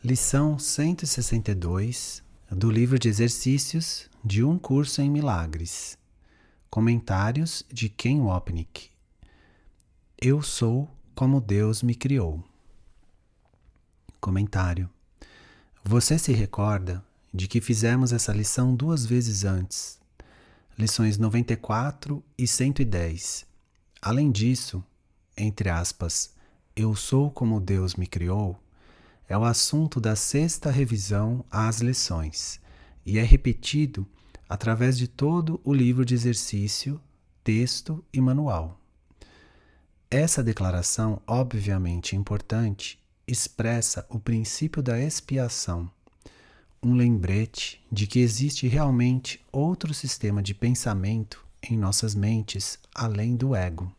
Lição 162 do livro de exercícios de Um Curso em Milagres. Comentários de Ken Wapnick. Eu sou como Deus me criou. Comentário. Você se recorda de que fizemos essa lição 2 vezes antes, lições 94 e 110. Além disso, entre aspas, eu sou como Deus me criou, é o assunto da 6ª revisão às lições e é repetido através de todo o livro de exercício, texto e manual. Essa declaração, obviamente importante, expressa o princípio da expiação, um lembrete de que existe realmente outro sistema de pensamento em nossas mentes além do ego.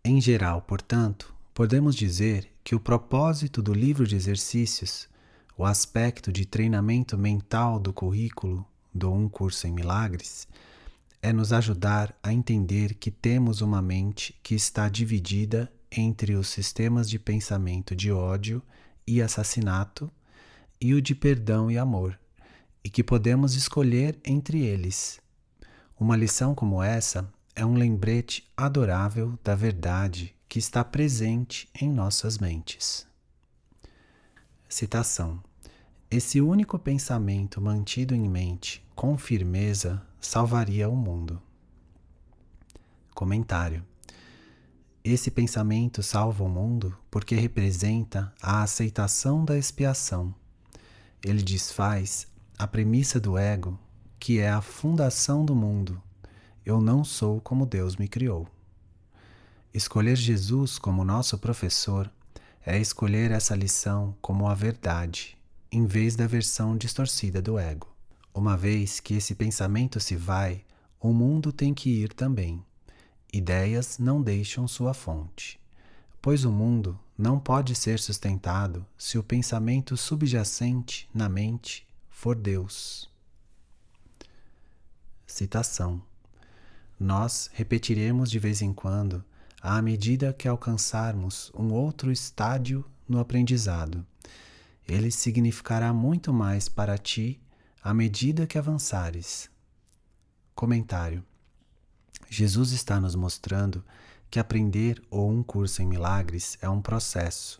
Em geral, portanto, podemos dizer que o propósito do livro de exercícios, o aspecto de treinamento mental do currículo do Um Curso em Milagres, é nos ajudar a entender que temos uma mente que está dividida entre os sistemas de pensamento de ódio e assassinato e o de perdão e amor, e que podemos escolher entre eles. Uma lição como essa é um lembrete adorável da verdade que está presente em nossas mentes. Citação. Esse único pensamento mantido em mente com firmeza salvaria o mundo. Comentário. Esse pensamento salva o mundo porque representa a aceitação da expiação. Ele desfaz a premissa do ego, que é a fundação do mundo. Eu não sou como Deus me criou. Escolher Jesus como nosso professor é escolher essa lição como a verdade, em vez da versão distorcida do ego. Uma vez que esse pensamento se vai, o mundo tem que ir também. Ideias não deixam sua fonte, pois o mundo não pode ser sustentado se o pensamento subjacente na mente for Deus. Citação. Nós repetiremos de vez em quando à medida que alcançarmos um outro estádio no aprendizado. Ele significará muito mais para ti à medida que avançares. Comentário. Jesus está nos mostrando que aprender ou Um Curso em Milagres é um processo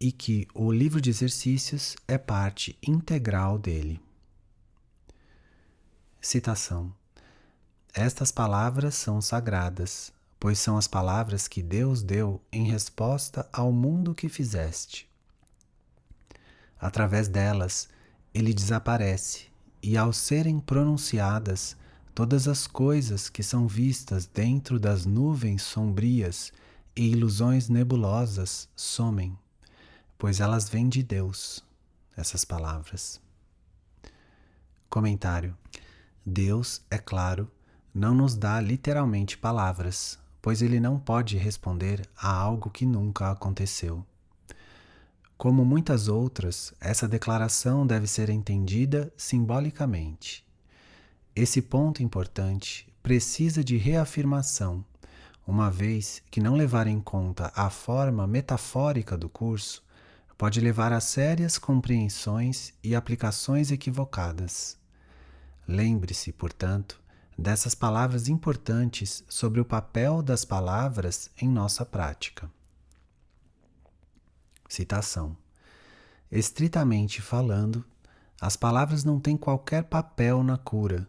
e que o livro de exercícios é parte integral dele. Citação. Estas palavras são sagradas, pois são as palavras que Deus deu em resposta ao mundo que fizeste. Através delas, ele desaparece, e ao serem pronunciadas, todas as coisas que são vistas dentro das nuvens sombrias e ilusões nebulosas somem, pois elas vêm de Deus, essas palavras. Comentário. Deus, é claro, não nos dá literalmente palavras, pois ele não pode responder a algo que nunca aconteceu. Como muitas outras, essa declaração deve ser entendida simbolicamente. Esse ponto importante precisa de reafirmação, uma vez que não levar em conta a forma metafórica do curso pode levar a sérias compreensões e aplicações equivocadas. Lembre-se, portanto, dessas palavras importantes sobre o papel das palavras em nossa prática. Citação. Estritamente falando, as palavras não têm qualquer papel na cura.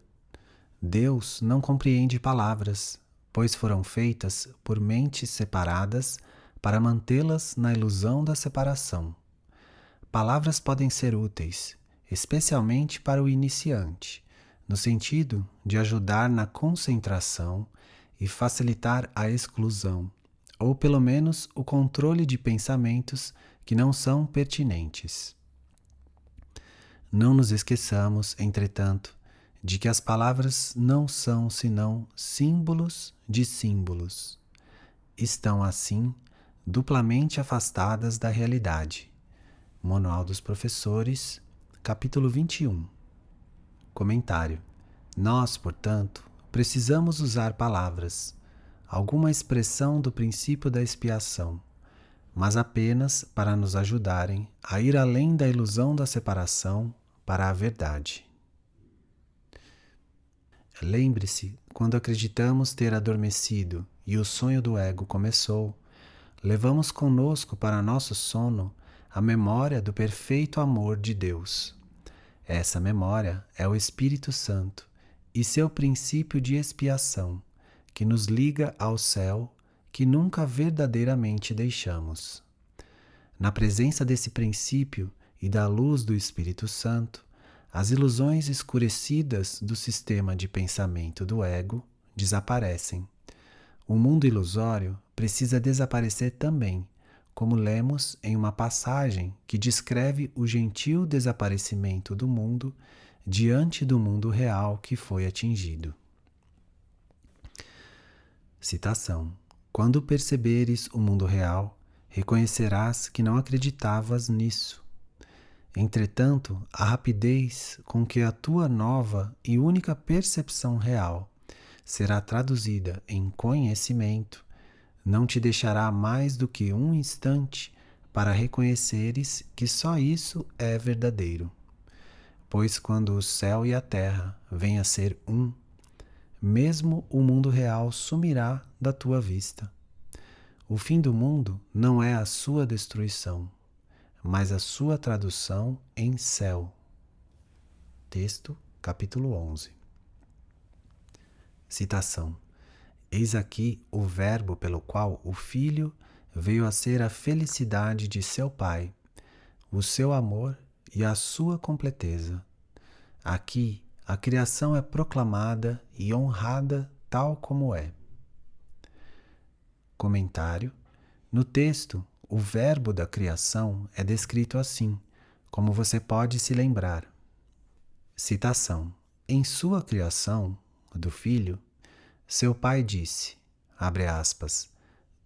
Deus não compreende palavras, pois foram feitas por mentes separadas para mantê-las na ilusão da separação. Palavras podem ser úteis, especialmente para o iniciante, no sentido de ajudar na concentração e facilitar a exclusão, ou pelo menos o controle de pensamentos que não são pertinentes. Não nos esqueçamos, entretanto, de que as palavras não são senão símbolos de símbolos. Estão, assim, duplamente afastadas da realidade. Manual dos Professores, capítulo 21. Comentário. Nós, portanto, precisamos usar palavras, alguma expressão do princípio da expiação, mas apenas para nos ajudarem a ir além da ilusão da separação para a verdade. Lembre-se, quando acreditamos ter adormecido e o sonho do ego começou, levamos conosco para nosso sono a memória do perfeito amor de Deus. Essa memória é o Espírito Santo e seu princípio de expiação, que nos liga ao céu que nunca verdadeiramente deixamos. Na presença desse princípio e da luz do Espírito Santo, as ilusões escurecidas do sistema de pensamento do ego desaparecem. O mundo ilusório precisa desaparecer também, como lemos em uma passagem que descreve o gentil desaparecimento do mundo diante do mundo real que foi atingido. Citação: Quando perceberes o mundo real, reconhecerás que não acreditavas nisso. Entretanto, a rapidez com que a tua nova e única percepção real será traduzida em conhecimento não te deixará mais do que um instante para reconheceres que só isso é verdadeiro. Pois quando o céu e a terra vêm a ser um, mesmo o mundo real sumirá da tua vista. O fim do mundo não é a sua destruição, mas a sua tradução em céu. Texto, capítulo 11. Citação: Eis aqui o verbo pelo qual o Filho veio a ser a felicidade de seu Pai, o seu amor e a sua completeza. Aqui a criação é proclamada e honrada tal como é. Comentário: No texto, o verbo da criação é descrito assim, como você pode se lembrar. Citação: Em sua criação, do Filho, seu Pai disse, abre aspas,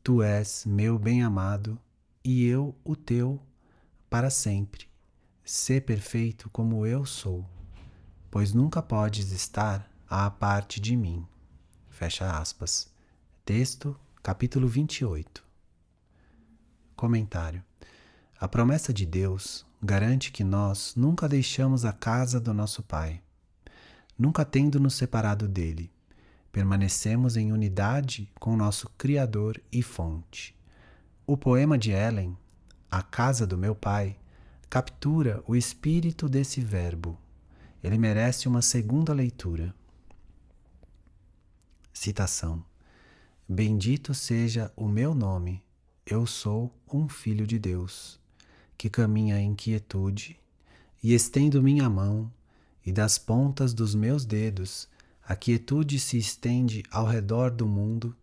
Tu és meu bem-amado e eu o teu para sempre. Sê perfeito como eu sou, pois nunca podes estar à parte de mim. Fecha aspas. Texto, capítulo 28. Comentário: A promessa de Deus garante que nós nunca deixamos a casa do nosso Pai, nunca tendo nos separado dele. Permanecemos em unidade com nosso Criador e Fonte. O poema de Ellen, A Casa do Meu Pai, captura o espírito desse verbo. Ele merece uma segunda leitura. Citação: Bendito seja o meu nome, eu sou um filho de Deus, que caminha em quietude, e estendo minha mão, e das pontas dos meus dedos a quietude se estende ao redor do mundo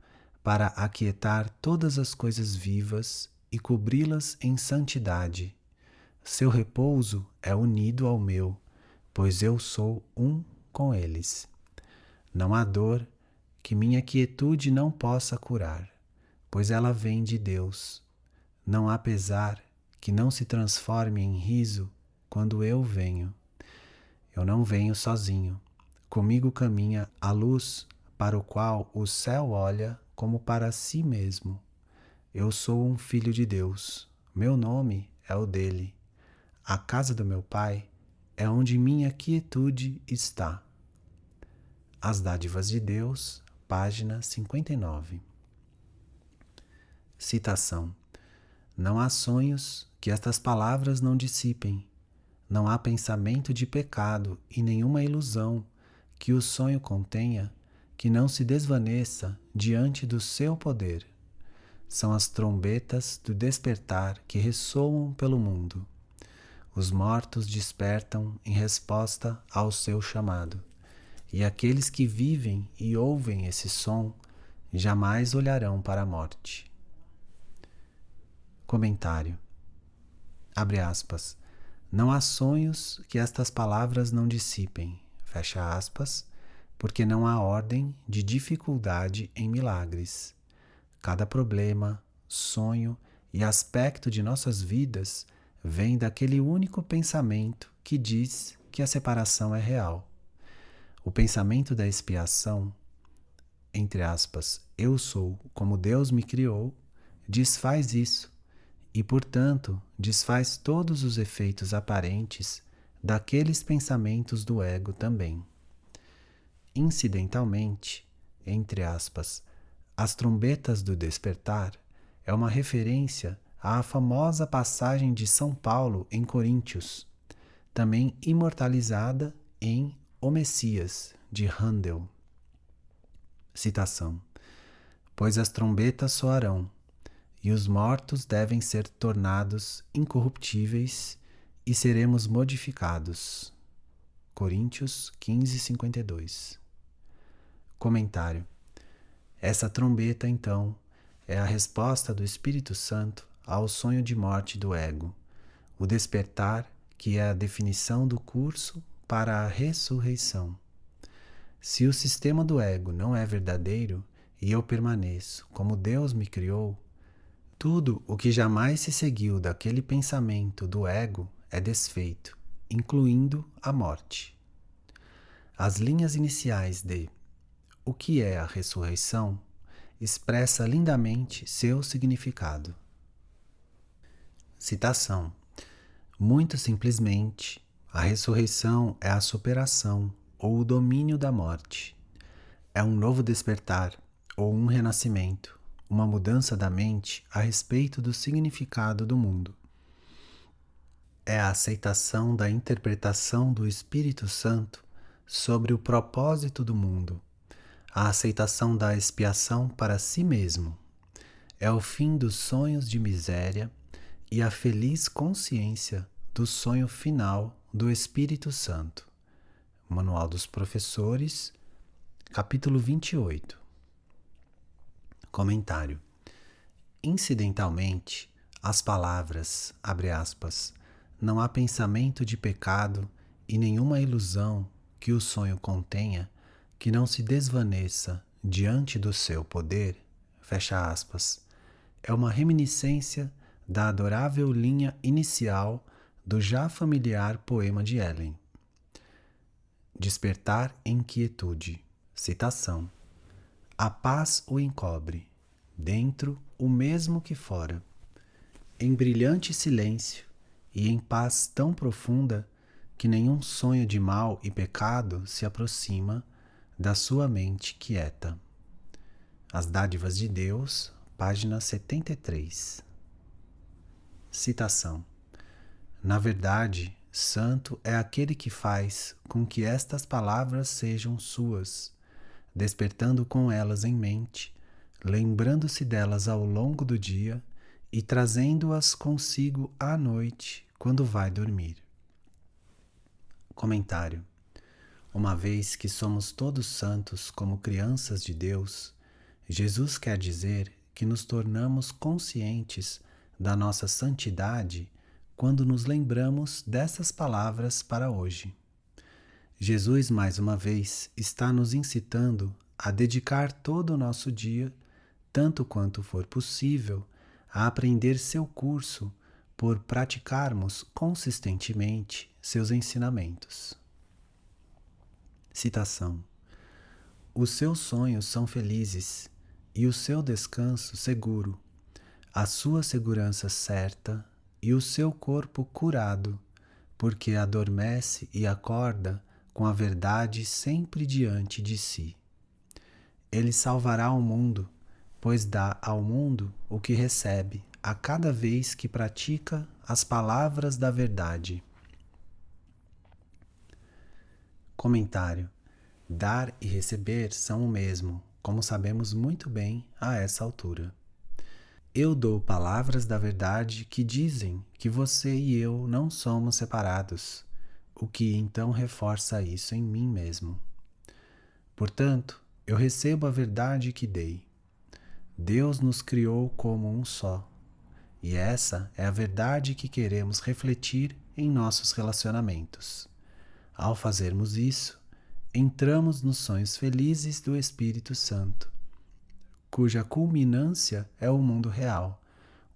para aquietar todas as coisas vivas e cobri-las em santidade. Seu repouso é unido ao meu, pois eu sou um com eles. Não há dor que minha quietude não possa curar, pois ela vem de Deus. Não há pesar que não se transforme em riso quando eu venho. Eu não venho sozinho. Comigo caminha a luz para o qual o céu olha como para si mesmo. Eu sou um filho de Deus. Meu nome é o dele. A casa do meu Pai é onde minha quietude está. As Dádivas de Deus, página 59. Citação: Não há sonhos que estas palavras não dissipem. Não há pensamento de pecado e nenhuma ilusão que o sonho contenha, que não se desvaneça diante do seu poder. São as trombetas do despertar que ressoam pelo mundo. Os mortos despertam em resposta ao seu chamado, e aqueles que vivem e ouvem esse som jamais olharão para a morte. Comentário: abre aspas. Não há sonhos que estas palavras não dissipem. Fecha aspas, porque não há ordem de dificuldade em milagres. Cada problema, sonho e aspecto de nossas vidas vem daquele único pensamento que diz que a separação é real. O pensamento da expiação, entre aspas, eu sou como Deus me criou, desfaz isso e, portanto, desfaz todos os efeitos aparentes daqueles pensamentos do ego também. Incidentalmente, entre aspas, as trombetas do despertar é uma referência à famosa passagem de São Paulo em Coríntios, também imortalizada em O Messias, de Handel. Citação: pois as trombetas soarão, e os mortos devem ser tornados incorruptíveis, e seremos modificados. Coríntios 15:52. Comentário: essa trombeta, então, é a resposta do Espírito Santo ao sonho de morte do ego, o despertar, que é a definição do curso para a ressurreição. Se o sistema do ego não é verdadeiro e eu permaneço como Deus me criou, tudo o que jamais se seguiu daquele pensamento do ego é desfeito, incluindo a morte. As linhas iniciais de O que é a ressurreição expressa lindamente seu significado. Citação: muito simplesmente, a ressurreição é a superação ou o domínio da morte. É um novo despertar ou um renascimento, uma mudança da mente a respeito do significado do mundo. É a aceitação da interpretação do Espírito Santo sobre o propósito do mundo, a aceitação da expiação para si mesmo. É o fim dos sonhos de miséria e a feliz consciência do sonho final do Espírito Santo. Manual dos Professores, capítulo 28. Comentário: incidentalmente, as palavras, abre aspas, não há pensamento de pecado e nenhuma ilusão que o sonho contenha que não se desvaneça diante do seu poder, fecha aspas, é uma reminiscência da adorável linha inicial do já familiar poema de Ellen. Despertar em quietude. Citação: a paz o encobre, dentro o mesmo que fora, em brilhante silêncio e em paz tão profunda que nenhum sonho de mal e pecado se aproxima da sua mente quieta. As Dádivas de Deus, página 73. Citação: na verdade, santo é aquele que faz com que estas palavras sejam suas, despertando com elas em mente, lembrando-se delas ao longo do dia e trazendo-as consigo à noite, quando vai dormir. Comentário: uma vez que somos todos santos como crianças de Deus, Jesus quer dizer que nos tornamos conscientes da nossa santidade quando nos lembramos dessas palavras para hoje. Jesus, mais uma vez, está nos incitando a dedicar todo o nosso dia, tanto quanto for possível, a aprender seu curso por praticarmos consistentemente seus ensinamentos. Citação: os seus sonhos são felizes e o seu descanso seguro, a sua segurança certa e o seu corpo curado, porque adormece e acorda com a verdade sempre diante de si. Ele salvará o mundo, pois dá ao mundo o que recebe a cada vez que pratica as palavras da verdade. Comentário: dar e receber são o mesmo, como sabemos muito bem a essa altura. Eu dou palavras da verdade que dizem que você e eu não somos separados, o que então reforça isso em mim mesmo. Portanto, eu recebo a verdade que dei. Deus nos criou como um só, e essa é a verdade que queremos refletir em nossos relacionamentos. Ao fazermos isso, entramos nos sonhos felizes do Espírito Santo, cuja culminância é o mundo real,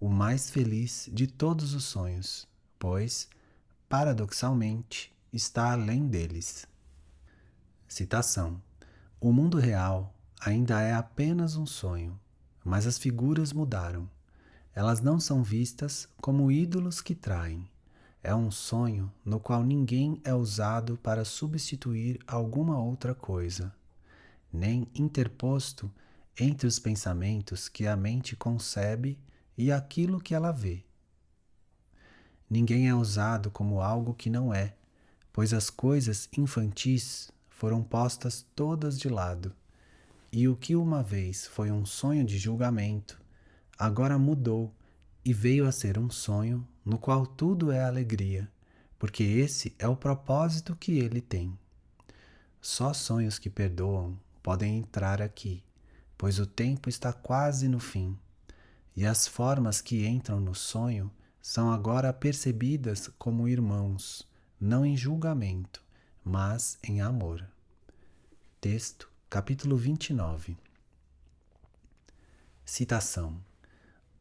o mais feliz de todos os sonhos, pois, paradoxalmente, está além deles. Citação: o mundo real ainda é apenas um sonho, mas as figuras mudaram. Elas não são vistas como ídolos que traem. É um sonho no qual ninguém é usado para substituir alguma outra coisa, nem interposto entre os pensamentos que a mente concebe e aquilo que ela vê. Ninguém é usado como algo que não é, pois as coisas infantis foram postas todas de lado, e o que uma vez foi um sonho de julgamento, agora mudou e veio a ser um sonho no qual tudo é alegria, porque esse é o propósito que ele tem. Só sonhos que perdoam podem entrar aqui, pois o tempo está quase no fim, e as formas que entram no sonho são agora percebidas como irmãos, não em julgamento, mas em amor. Texto, capítulo 29. Citação.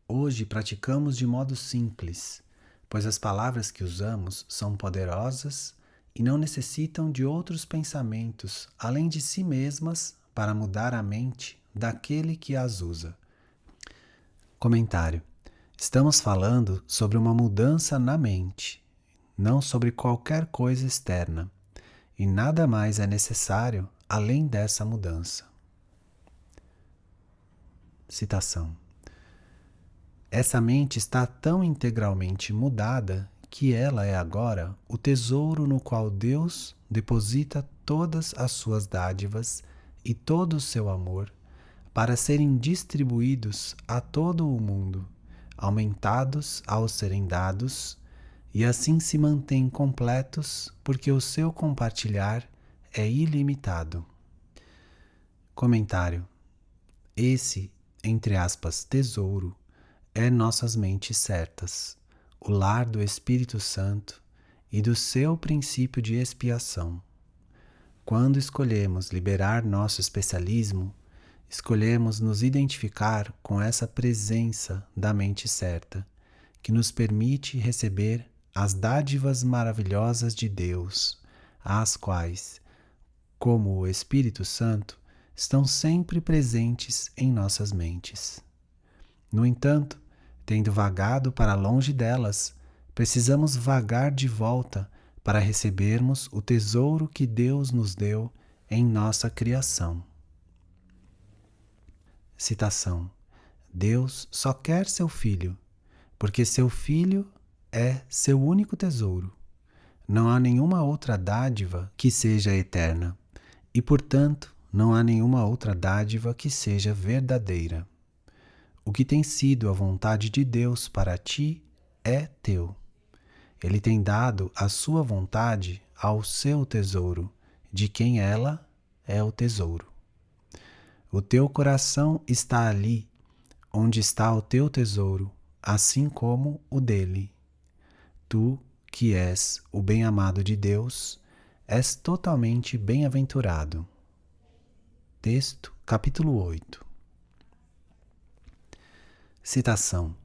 Hoje praticamos de modo simples, pois as palavras que usamos são poderosas e não necessitam de outros pensamentos além de si mesmas para mudar a mente daquele que as usa. Comentário. Estamos falando sobre uma mudança na mente, não sobre qualquer coisa externa, e nada mais é necessário além dessa mudança. Citação. Essa mente está tão integralmente mudada que ela é agora o tesouro no qual Deus deposita todas as suas dádivas e todo o seu amor para serem distribuídos a todo o mundo, aumentados ao serem dados, e assim se mantêm completos porque o seu compartilhar é ilimitado. Comentário. Esse, entre aspas, tesouro, é nossas mentes certas, o lar do Espírito Santo e do seu princípio de expiação. Quando escolhemos liberar nosso especialismo, escolhemos nos identificar com essa presença da mente certa, que nos permite receber as dádivas maravilhosas de Deus, as quais, como o Espírito Santo, estão sempre presentes em nossas mentes. No entanto, tendo vagado para longe delas, precisamos vagar de volta para recebermos o tesouro que Deus nos deu em nossa criação. Citação. Deus só quer seu Filho, porque seu Filho é seu único tesouro. Não há nenhuma outra dádiva que seja eterna, e, portanto, não há nenhuma outra dádiva que seja verdadeira. O que tem sido a vontade de Deus para ti é teu. Ele tem dado a sua vontade ao seu tesouro, de quem ela é o tesouro. O teu coração está ali, onde está o teu tesouro, assim como o dele. Tu, que és o bem-amado de Deus, és totalmente bem-aventurado. Texto, capítulo 8. Citação.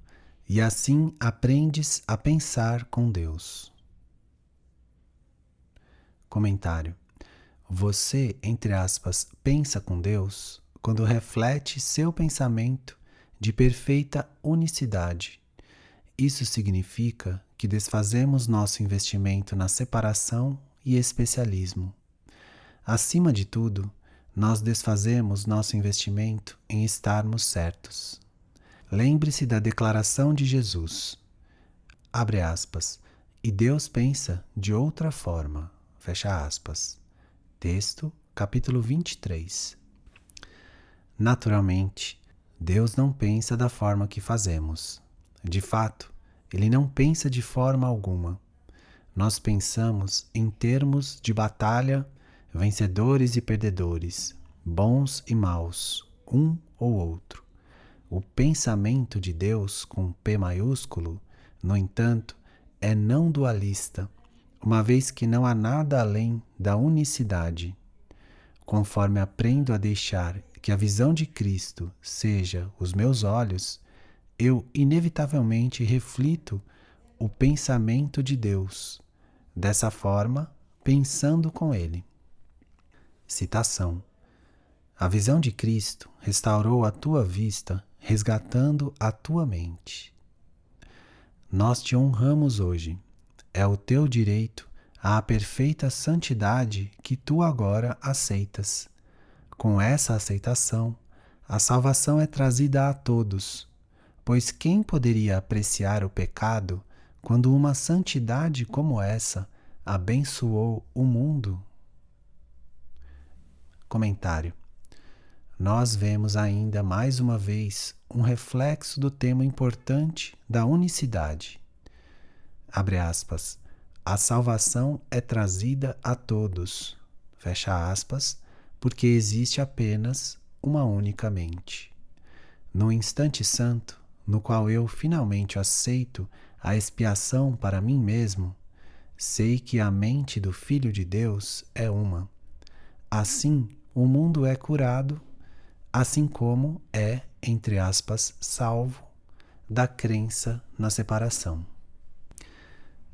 E assim aprendes a pensar com Deus. Comentário. Você, entre aspas, pensa com Deus quando reflete seu pensamento de perfeita unicidade. Isso significa que desfazemos nosso investimento na separação e especialismo. Acima de tudo, nós desfazemos nosso investimento em estarmos certos. Lembre-se da declaração de Jesus. Abre aspas. E Deus pensa de outra forma. Fecha aspas. Texto, capítulo 23. Naturalmente, Deus não pensa da forma que fazemos. De fato, Ele não pensa de forma alguma. Nós pensamos em termos de batalha, vencedores e perdedores, bons e maus, um ou outro. O pensamento de Deus, com P maiúsculo, no entanto, é não dualista, uma vez que não há nada além da unicidade. Conforme aprendo a deixar que a visão de Cristo seja os meus olhos, eu inevitavelmente reflito o pensamento de Deus, dessa forma, pensando com Ele. Citação. A visão de Cristo restaurou a tua vista, resgatando a tua mente. Nós te honramos hoje. É o teu direito à perfeita santidade que tu agora aceitas. Com essa aceitação, a salvação é trazida a todos, pois quem poderia apreciar o pecado quando uma santidade como essa abençoou o mundo? Comentário. Nós vemos ainda mais uma vez um reflexo do tema importante da unicidade. Abre aspas. A salvação é trazida a todos. Fecha aspas, porque existe apenas uma única mente. No instante santo, no qual eu finalmente aceito a expiação para mim mesmo, sei que a mente do Filho de Deus é uma. Assim, o mundo é curado, assim como é, entre aspas, salvo da crença na separação.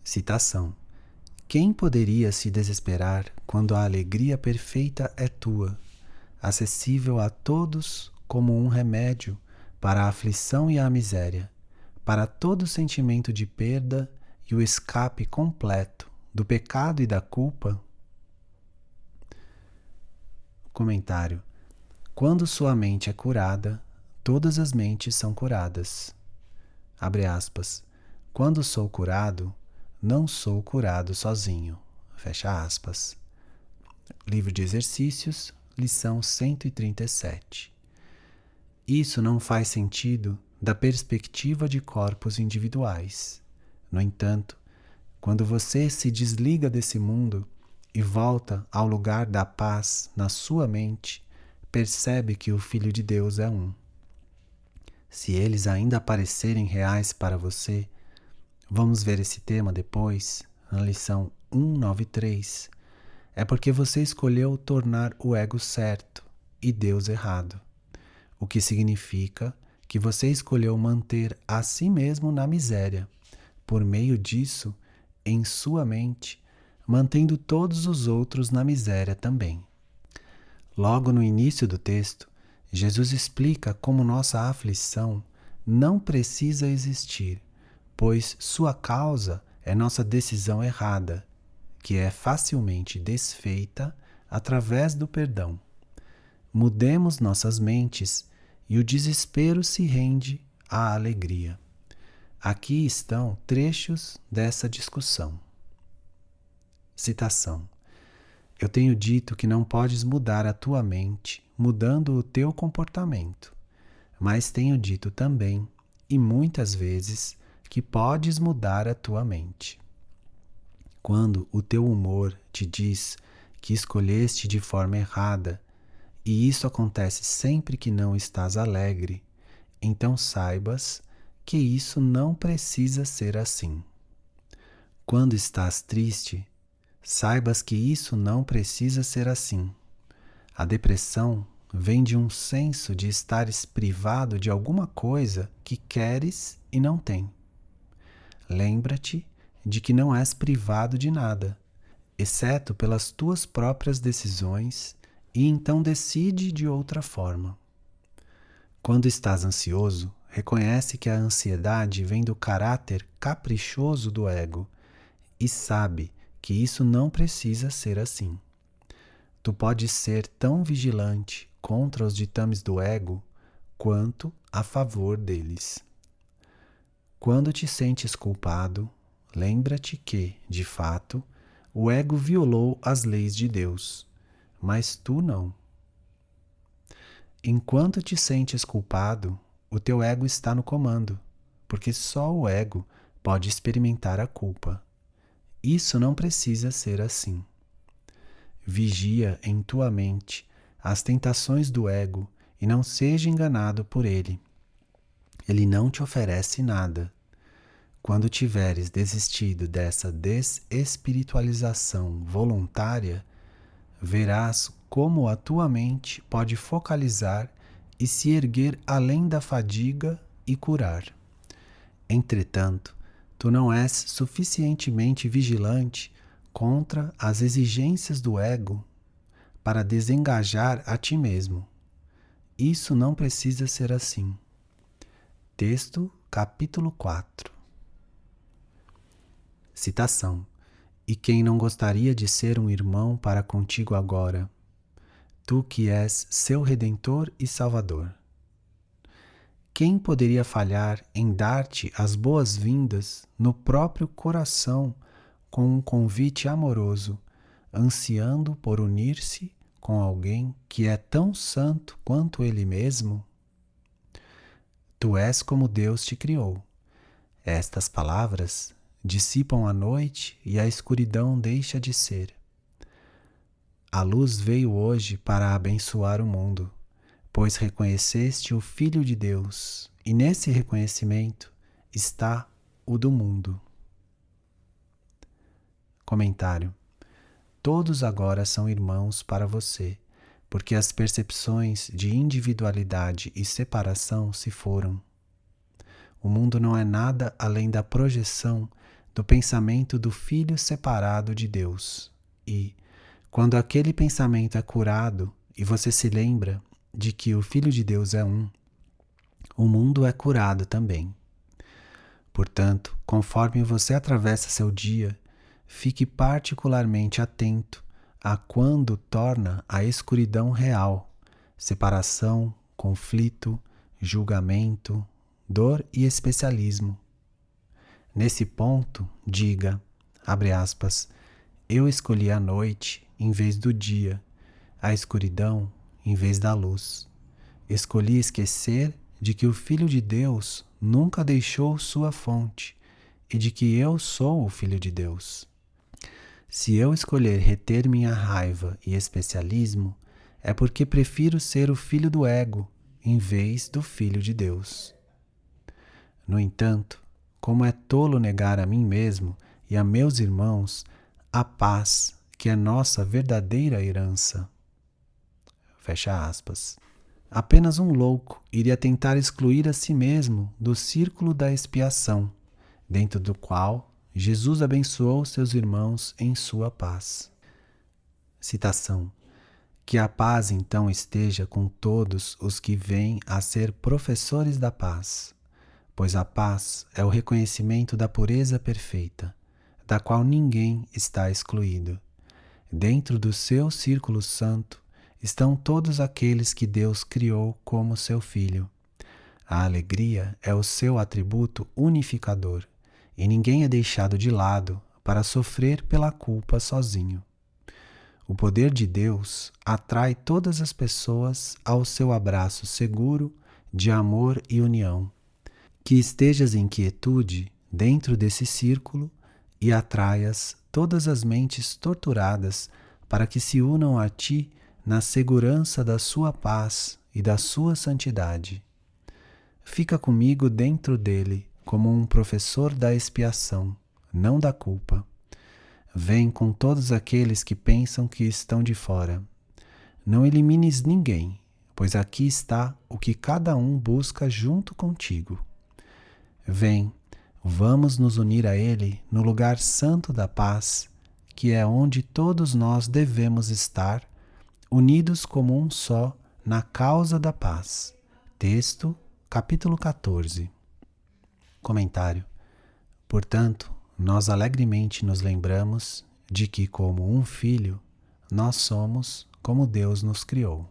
Citação. Quem poderia se desesperar quando a alegria perfeita é tua, acessível a todos como um remédio para a aflição e a miséria, para todo sentimento de perda e o escape completo do pecado e da culpa? Comentário. Quando sua mente é curada, todas as mentes são curadas. Abre aspas. Quando sou curado, não sou curado sozinho. Fecha aspas. Livro de Exercícios, lição 137. Isso não faz sentido da perspectiva de corpos individuais. No entanto, quando você se desliga desse mundo e volta ao lugar da paz na sua mente, percebe que o Filho de Deus é um. Se eles ainda parecerem reais para você, vamos ver esse tema depois, na lição 193, é porque você escolheu tornar o ego certo e Deus errado, o que significa que você escolheu manter a si mesmo na miséria, por meio disso, em sua mente, mantendo todos os outros na miséria também. Logo no início do texto, Jesus explica como nossa aflição não precisa existir, pois sua causa é nossa decisão errada, que é facilmente desfeita através do perdão. Mudemos nossas mentes e o desespero se rende à alegria. Aqui estão trechos dessa discussão. Citação. Eu tenho dito que não podes mudar a tua mente mudando o teu comportamento, mas tenho dito também, e muitas vezes, que podes mudar a tua mente. Quando o teu humor te diz que escolheste de forma errada, e isso acontece sempre que não estás alegre, então saibas que isso não precisa ser assim. Quando estás triste, saibas que isso não precisa ser assim. A depressão vem de um senso de estares privado de alguma coisa que queres e não tem. Lembra-te de que não és privado de nada, exceto pelas tuas próprias decisões, e então decide de outra forma. Quando estás ansioso, reconhece que a ansiedade vem do caráter caprichoso do ego e sabe que isso não precisa ser assim. Tu podes ser tão vigilante contra os ditames do ego quanto a favor deles. Quando te sentes culpado, lembra-te que, de fato, o ego violou as leis de Deus, mas tu não. Enquanto te sentes culpado, o teu ego está no comando, porque só o ego pode experimentar a culpa. Isso não precisa ser assim. Vigia em tua mente as tentações do ego e não seja enganado por ele. Ele não te oferece nada. Quando tiveres desistido dessa desespiritualização voluntária, verás como a tua mente pode focalizar e se erguer além da fadiga e curar. Entretanto, tu não és suficientemente vigilante contra as exigências do ego para desengajar a ti mesmo. Isso não precisa ser assim. Texto, capítulo 4. Citação: E quem não gostaria de ser um irmão para contigo agora, tu que és seu Redentor e Salvador? Quem poderia falhar em dar-te as boas-vindas no próprio coração com um convite amoroso, ansiando por unir-se com alguém que é tão santo quanto ele mesmo? Tu és como Deus te criou. Estas palavras dissipam a noite e a escuridão deixa de ser. A luz veio hoje para abençoar o mundo, pois reconheceste o Filho de Deus, e nesse reconhecimento está o do mundo. Comentário: todos agora são irmãos para você, porque as percepções de individualidade e separação se foram. O mundo não é nada além da projeção do pensamento do Filho separado de Deus. E, quando aquele pensamento é curado e você se lembra de que o Filho de Deus é um, o mundo é curado também. Portanto, conforme você atravessa seu dia, fique particularmente atento a quando torna a escuridão real, separação, conflito, julgamento, dor e especialismo. Nesse ponto, diga, abre aspas, eu escolhi a noite em vez do dia, a escuridão em vez da luz. Escolhi esquecer de que o Filho de Deus nunca deixou sua fonte e de que eu sou o Filho de Deus. Se eu escolher reter minha raiva e especialismo, é porque prefiro ser o filho do ego em vez do Filho de Deus. No entanto, como é tolo negar a mim mesmo e a meus irmãos a paz que é nossa verdadeira herança. Fecha aspas. Apenas um louco iria tentar excluir a si mesmo do círculo da expiação, dentro do qual Jesus abençoou seus irmãos em sua paz. Citação: Que a paz então esteja com todos os que vêm a ser professores da paz, pois a paz é o reconhecimento da pureza perfeita, da qual ninguém está excluído. Dentro do seu círculo santo estão todos aqueles que Deus criou como seu filho. A alegria é o seu atributo unificador, e ninguém é deixado de lado para sofrer pela culpa sozinho. O poder de Deus atrai todas as pessoas ao seu abraço seguro de amor e união. Que estejas em quietude dentro desse círculo e atraias todas as mentes torturadas para que se unam a ti na segurança da sua paz e da sua santidade. Fica comigo dentro dele como um professor da expiação, não da culpa. Vem com todos aqueles que pensam que estão de fora. Não elimines ninguém, pois aqui está o que cada um busca junto contigo. Vem, vamos nos unir a ele no lugar santo da paz, que é onde todos nós devemos estar, unidos como um só na causa da paz. Texto, capítulo 14. Comentário: portanto, nós alegremente nos lembramos de que, como um filho, nós somos como Deus nos criou.